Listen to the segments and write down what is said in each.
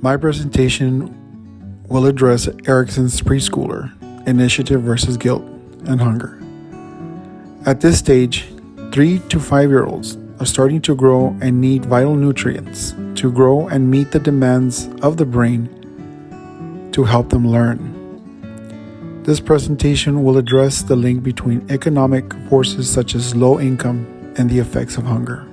My presentation will address Erickson's Preschooler Initiative versus Guilt and Hunger. At this stage, 3 to 5-year-olds are starting to grow and need vital nutrients to grow and meet the demands of the brain to help them learn. This presentation will address the link between economic forces such as low income and the effects of hunger.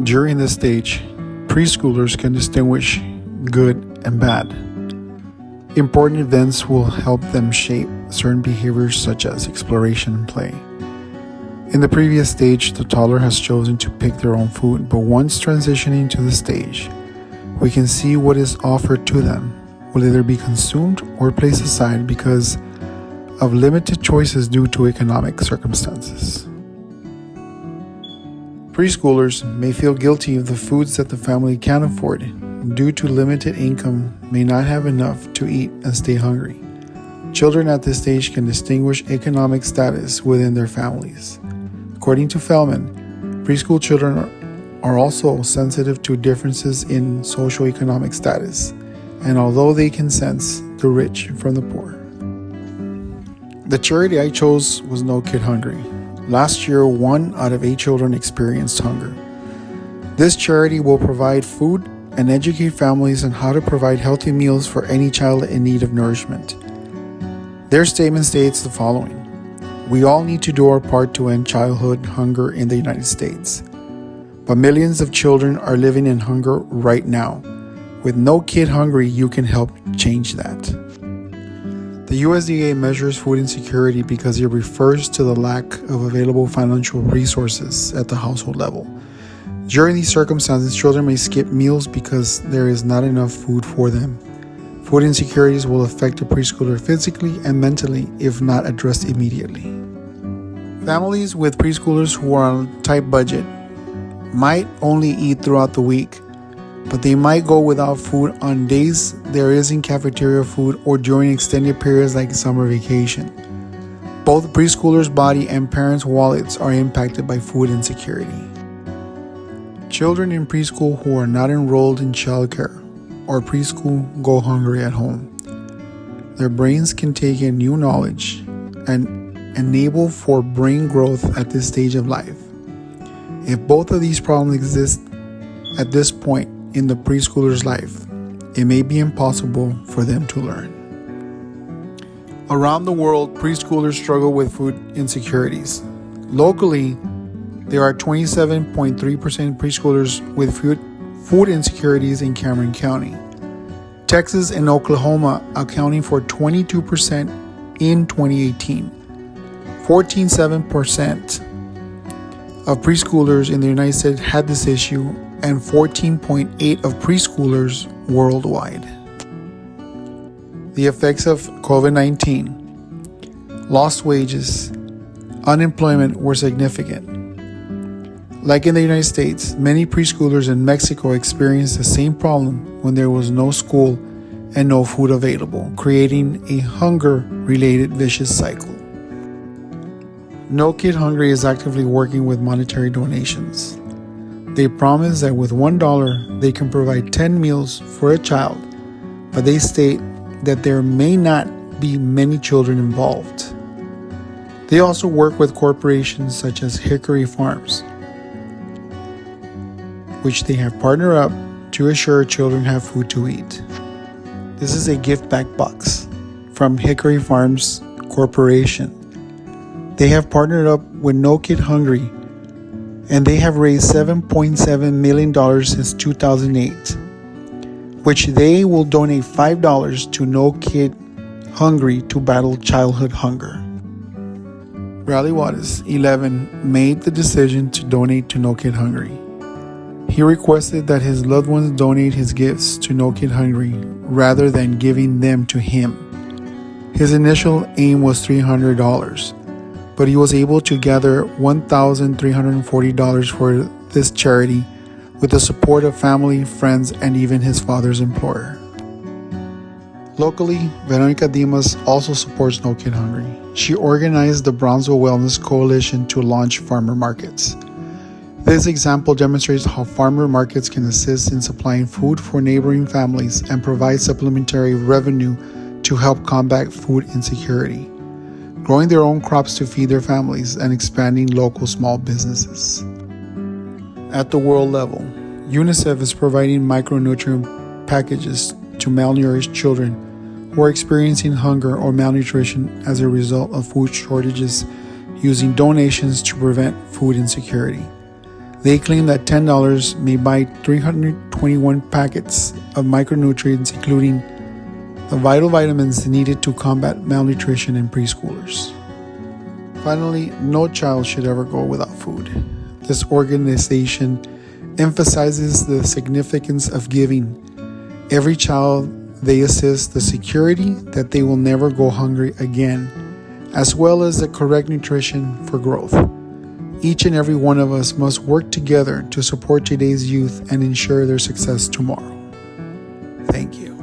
During this stage, preschoolers can distinguish good and bad. Important events will help them shape certain behaviors such as exploration and play. In the previous stage, the toddler has chosen to pick their own food, but once transitioning to the stage, we can see what is offered to them will either be consumed or placed aside because of limited choices due to economic circumstances. Preschoolers may feel guilty if the foods that the family can't afford due to limited income may not have enough to eat and stay hungry. Children at this stage can distinguish economic status within their families. According to Feldman, preschool children are also sensitive to differences in socioeconomic status, and although they can sense the rich from the poor. The charity I chose was No Kid Hungry. Last year, 1 out of 8 children experienced hunger. This charity will provide food and educate families on how to provide healthy meals for any child in need of nourishment. Their statement states the following: "We all need to do our part to end childhood hunger in the United States. But millions of children are living in hunger right now. With No Kid Hungry, you can help change that." The USDA measures food insecurity because it refers to the lack of available financial resources at the household level. During these circumstances, children may skip meals because there is not enough food for them. Food insecurities will affect a preschooler physically and mentally if not addressed immediately. Families with preschoolers who are on a tight budget might only eat throughout the week, but they might go without food on days there isn't cafeteria food or during extended periods like summer vacation. Both preschoolers' body and parents' wallets are impacted by food insecurity. Children in preschool who are not enrolled in childcare or preschool go hungry at home. Their brains can take in new knowledge and enable for brain growth at this stage of life. If both of these problems exist at this point in the preschooler's life, it may be impossible for them to learn. Around the world, preschoolers struggle with food insecurities. Locally, there are 27.3% preschoolers with food insecurities in Cameron County. Texas and Oklahoma accounting for 22% in 2018. 14.7% of preschoolers in the United States had this issue, and 14.8% of preschoolers worldwide. The effects of COVID-19, lost wages, unemployment were significant. Like in the United States, many preschoolers in Mexico experienced the same problem when there was no school and no food available, creating a hunger-related vicious cycle. No Kid Hungry is actively working with monetary donations. They promise that with $1, they can provide 10 meals for a child, but they state that there may not be many children involved. They also work with corporations such as Hickory Farms, which they have partnered up to assure children have food to eat. This is a gift back box from Hickory Farms Corporation. They have partnered up with No Kid Hungry, and they have raised $7.7 million since 2008, which they will donate $5 to No Kid Hungry to battle childhood hunger. Bradley Wattis, 11, made the decision to donate to No Kid Hungry. He requested that his loved ones donate his gifts to No Kid Hungry rather than giving them to him. His initial aim was $300, but he was able to gather $1,340 for this charity with the support of family, friends, and even his father's employer. Locally, Veronica Dimas also supports No Kid Hungry. She organized the Brownsville Wellness Coalition to launch farmer markets. This example demonstrates how farmer markets can assist in supplying food for neighboring families and provide supplementary revenue to help combat food insecurity, growing their own crops to feed their families, and expanding local small businesses. At the world level, UNICEF is providing micronutrient packages to malnourished children who are experiencing hunger or malnutrition as a result of food shortages, using donations to prevent food insecurity. They claim that $10 may buy 321 packets of micronutrients, including the vital vitamins needed to combat malnutrition in preschoolers. Finally, no child should ever go without food. This organization emphasizes the significance of giving every child they assist the security that they will never go hungry again, as well as the correct nutrition for growth. Each and every one of us must work together to support today's youth and ensure their success tomorrow. Thank you.